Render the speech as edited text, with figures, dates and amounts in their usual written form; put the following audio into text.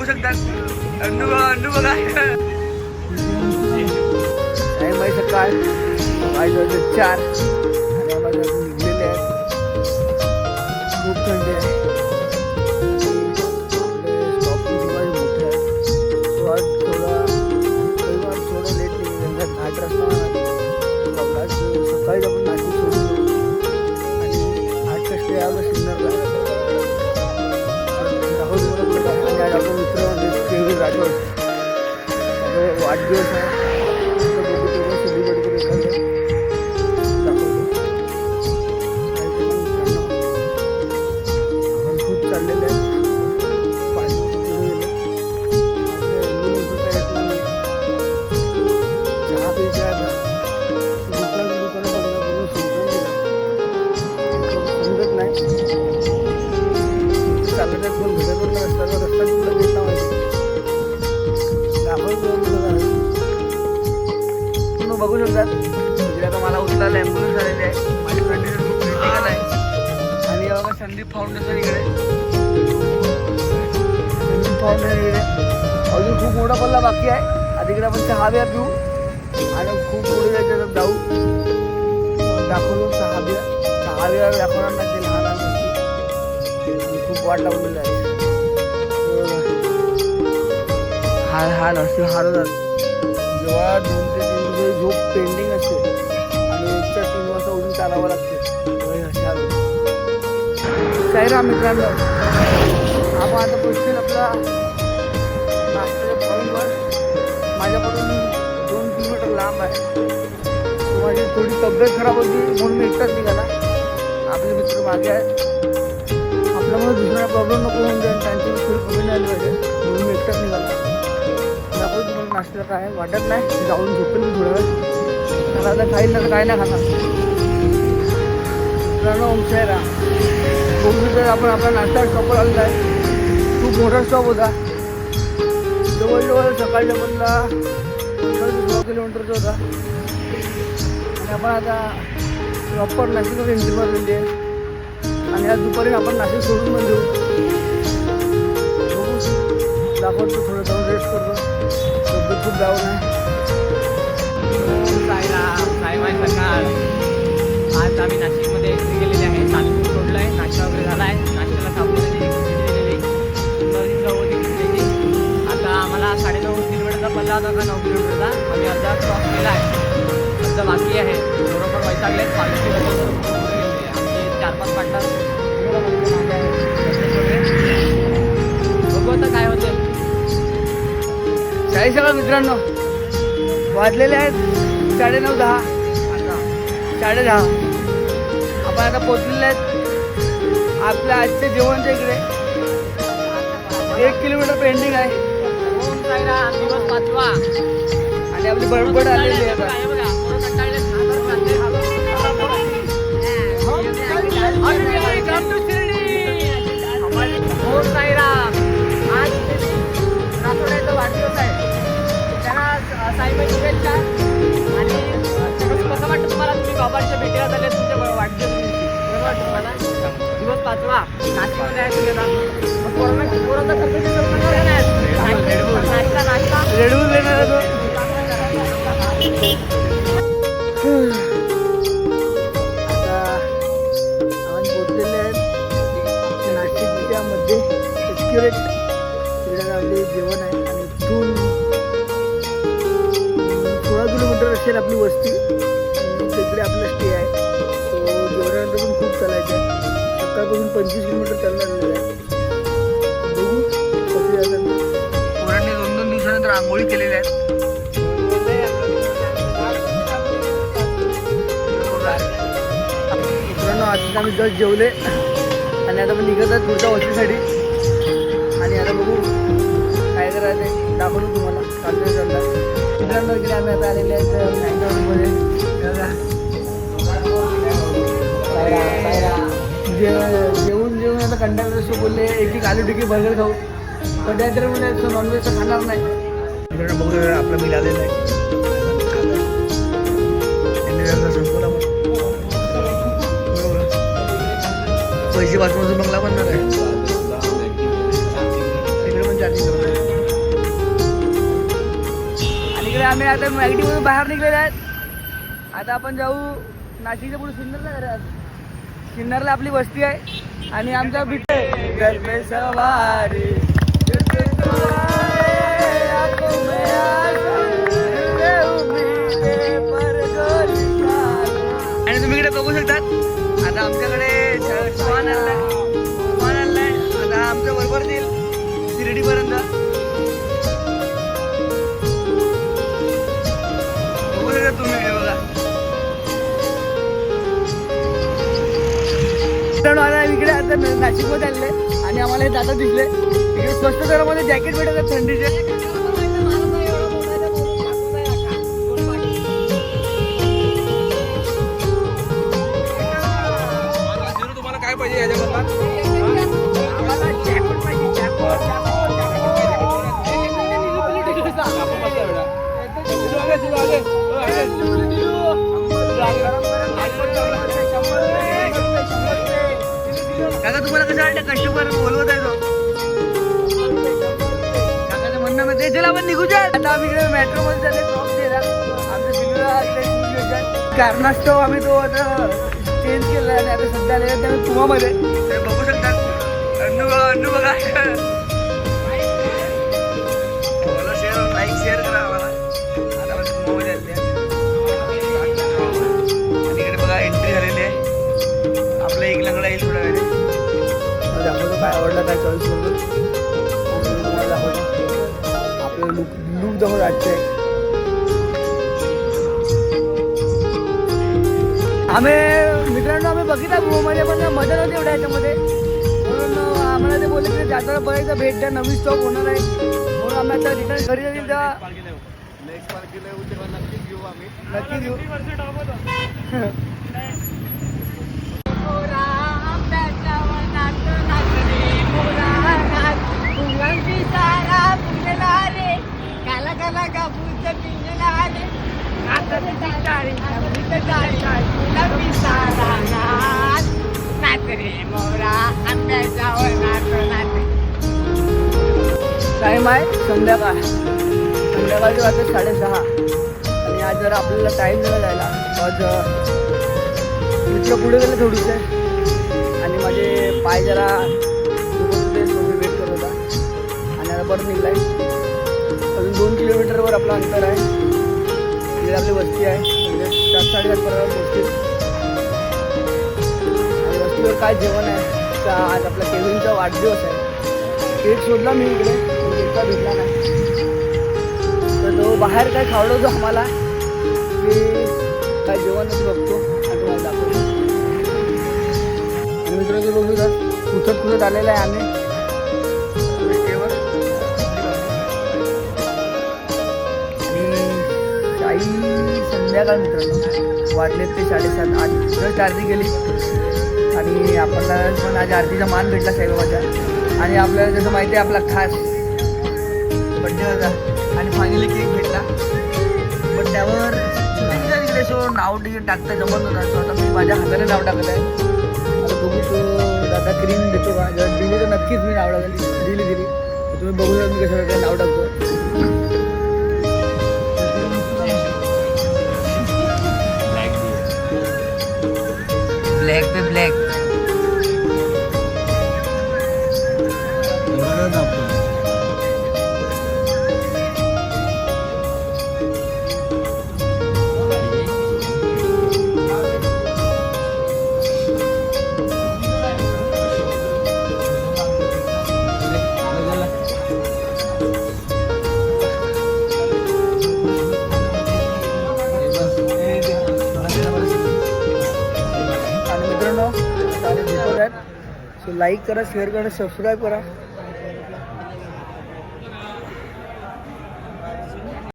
शकतात. अंडू बघा टाइम आहे सकाळ 4 आणि आम्हाला निघलेले आहेत. खूप थंडी आहे. स्टॉपिंग मोठे आहे. तो आज थोडं लेट निघेल. 8 रस्ता सकाळी आपण नाशिक सोडून आणि 8 कष्ट यावं सिग्नलला राहुल मला आणि आज आपण मित्र राठोड वाढदिवस आहे. बघू शकतात इकडे आता मला उचलायला ॲम्ब्युलन्स आलेली आहे. माझी कंडिशन खूप क्रिटिकल आहे. आणि बघा संदीप फाउंडेशन इकडे अजून खूप मोठा पल्ला बाकी आहे. आता इकडे आपण चहा बिया पिऊ आणि खूप पुढे जायचं जाऊ. दाखवलो चहा बिया दाखवणार नाही ते लहान गोष्टी खूप वाट लावलेली आहे. हा नर्सिंग हरवतात जेव्हा 2 ते 3 दिवस झोप पेंडिंग असते आणि 1च्या 3 वाजता उठून चालावं लागते. साईराम मित्रांनो, आपण आता पोचतील आपला नाश्त्याच्या पॉईंटवर. माझ्याकडून 2 किलोमीटर लांब आहे. माझी थोडी तब्येत खराब होती म्हणून मी एकटाच निघाला. आपले मित्र मागे आहेत. आपल्यामुळे दुसऱ्या प्रॉब्लेम नको होऊन जाईल. त्यांची थोडी कमी नाही आली पाहिजे म्हणून मी एकटाच निघाला. आपण तुम्हाला नाश्त्याला काय वाटत नाही. जाऊन झोपेल मी थोडा वेळ. मला आता खाईल ना तर काय नाही खाणार. मित्रांनो ओम साईराम. बघू तर आपण आपला नाश्ता स्टॉपवर आलेला आहे. खूप मोठा स्टॉप होता. जवळजवळ सकाळच्या बदला 16 किलोमीटरचा होता. आणि आपण आता प्रॉपर नाशिकवर एंट्री मारलेली आहे. आणि आज दुपारी आपण नाशिक सोडून पण देऊ. दाखवतो थोडं जाऊन रेस्ट करतो. तब्येत खूप डाऊन आहे. सकाळ आज आम्ही नाशिकमध्ये एंट्री केलेली आहे. नाशिक सोडलं आहे. नाश्ता वगैरे झाला आहे. नाश्त्याला साबुदाण्याची दिलेली. आता आम्हाला 9.5 किलोमीटरचा पल्ला होता का 9 किलोमीटरचा आम्ही अर्धा क्रॉस केला आहे. अर्धा बाकी आहे. बरोबर वैतागले पालखी आमचे 4-5 पार्टनर बघू आता काय होते. काही सगळं मित्रांनो वाजलेले आहेत 9:30 10:30. आपण आता पोचलेले आहेत आपल्या आजच्या जेवणच्या इकडे. 1 किलोमीटर पेंडिंग आहे. दिवस 5वा आणि आपली बडबड आलेली आहे. आज राठोड्याचा वाढदिवस आहे. त्यांना साईबाई शुभेच्छा. आणि कसं वाटतं तुम्हाला? तुम्ही बाबांच्या भेटीला झाले तुमच्या वाढदिवस कसं वाटतं तुम्हाला? दिवस 5वा नाशिकमध्ये आहे तुम्ही आता. कोरोनाचा खर्च नाश्ता रेडबुल देणार तो. आता आपण पोचलेले आहेत नाशिकच्या मध्ये एक्युरेट आपले जेवण आहे. आणि इथून 16 किलोमीटर असेल आपली वस्ती. तिकडे आपलं स्टे आहे. सो जेवणानंतर पण खूप चालायचं आहे. सकाळपासून 25 किलोमीटर चाललं आहे. बघू कसे जातात. पोरांनी 2-2 दिवसानंतर आंघोळी केलेल्या आहेत. मित्रांनो आता आम्ही जस्ट जेवले आणि आता आपण निघत आहेत पुढच्या वस्तीसाठी. आणि आता बघू काय करायचं आहे दाखवतो तुम्हाला. चाललं मित्रांनो इकडे आम्ही आता आलेले आहेत मॅकडॉनल्डमध्ये. जेवून आता कंटाळा बोलले एक आलू टिक्की बर्गर खाऊ. पण त्यानंतर म्हणजे नॉनव्हेजचं खाणार नाही. मित्रांनो बघू आपलं बिल आलेलं आहे. संपवला पैसे वाचवून बंगला बनणार आहे. तिकडे पण चार्जिंग करत आहे. आम्ही आता मॅगडीमधून बाहेर निघलेले आहेत. आता आपण जाऊ नाशिकच्या पुढे सिन्नरला घरात. सिन्नरला आपली वस्ती आहे आणि आमचा आणि तुम्ही इकडे बघू शकतात. आता आमच्याकडे वाहन आणलाय. आता आमच्या बरोबर येईल शिर्डीपर्यंत. बघू शकता तुम्ही इकडे बघा. इकडे आता नाशिकमध्ये आलेले आणि आम्हाला हे दादा दिसले. इकडे स्वस्त दरामध्ये जॅकेट भेटतात थंडीचे. तुम्हाला काय पाहिजे याच्याबद्दल? आम्हाला जॅकेट पाहिजे. काका तुम्हाला कसं वाटतं कस्टमर बोलवत आहे तो? काकाचं म्हणणं मध्ये चला आपण निघू द्या. आता आम्ही इकडे मेट्रो मध्ये चालले. क्रॉस केला आमच्या सिल्वर कारणास्तव आम्ही तो आता चेंज केला आणि आता सध्या आलेला त्यामुळे कुमामध्ये बघू शकतात. अन्नू बघा. लाईक शेअर करा आम्हाला. आता आपण कुमामध्ये आले आणि इकडे बघा एंट्री झालेली आहे. आपलं एक लंगडा येईल थोड्या वेळेने. दाखवतो काय आवडलं काय चॉईस करतो तुम्हाला दाखवतो. आपलं लुक दाखवतो आजचे. आम्ही मित्रांनो आम्ही बघितला गोमध्ये पण मजा नव्हती एवढ्या ह्याच्यामध्ये. म्हणून आम्हाला ते बोलले की जाताना बघायचं भेट द्या. नवीन स्टॉक होणार आहे म्हणून आम्ही आता रिटर्न घरी जाईल तेव्हा नक्की घेऊ. टाईम आहे संध्याकाळचे वाजते 6:30 आणि आज जरा आपल्याला टाईम झाला जायला. आज मित्र पुढे गेले थोडीसे आणि माझे पाय जरा वेट करत होता आणि आता परत निघलाय. अजून 2 किलोमीटरवर आपलं अंतर आहे. इकडे आपली वस्ती आहे म्हणजे 7-8:30 पर्यंत वस्ती. आणि वस्तीवर काय जेवण आहे का आज आपला केविनचा वाढदिवस आहे. केक शोधला मी इकडे केकचा भेटला नाही तर तो बाहेर काय खावडवतो आम्हाला की काय जेवणच बघतो आणि तुम्हाला दाखवतो. आणि मित्र ते बघू तर खुचत आलेला आहे आम्ही रस्त्यावर. आणि संध्याकाळ मित्रांनो वाजले ते 7:30-8 जस्ट आरती गेली आणि आपल्याला पण आज आरतीचा मान भेटला साईबाबाच्या. आणि आपल्याला जसं माहिती आहे आपला खास बड्डे होता आणि फायनली केक भेटला. पण त्यावर तिकडे सो नाव टाकता जमत होता. सो आता मी माझ्या हाताने नाव टाकत आहे. आता बघू तो दादा क्रीम देतो का जर दिली तर नक्कीच मी नाव टाकली. दिली तुम्ही बघू शकता मी कशा प्रकारे नाव टाकतो. ब्लॅक पे ब्लॅक लाईक करा, शेअर करा, सबस्क्राईब करा.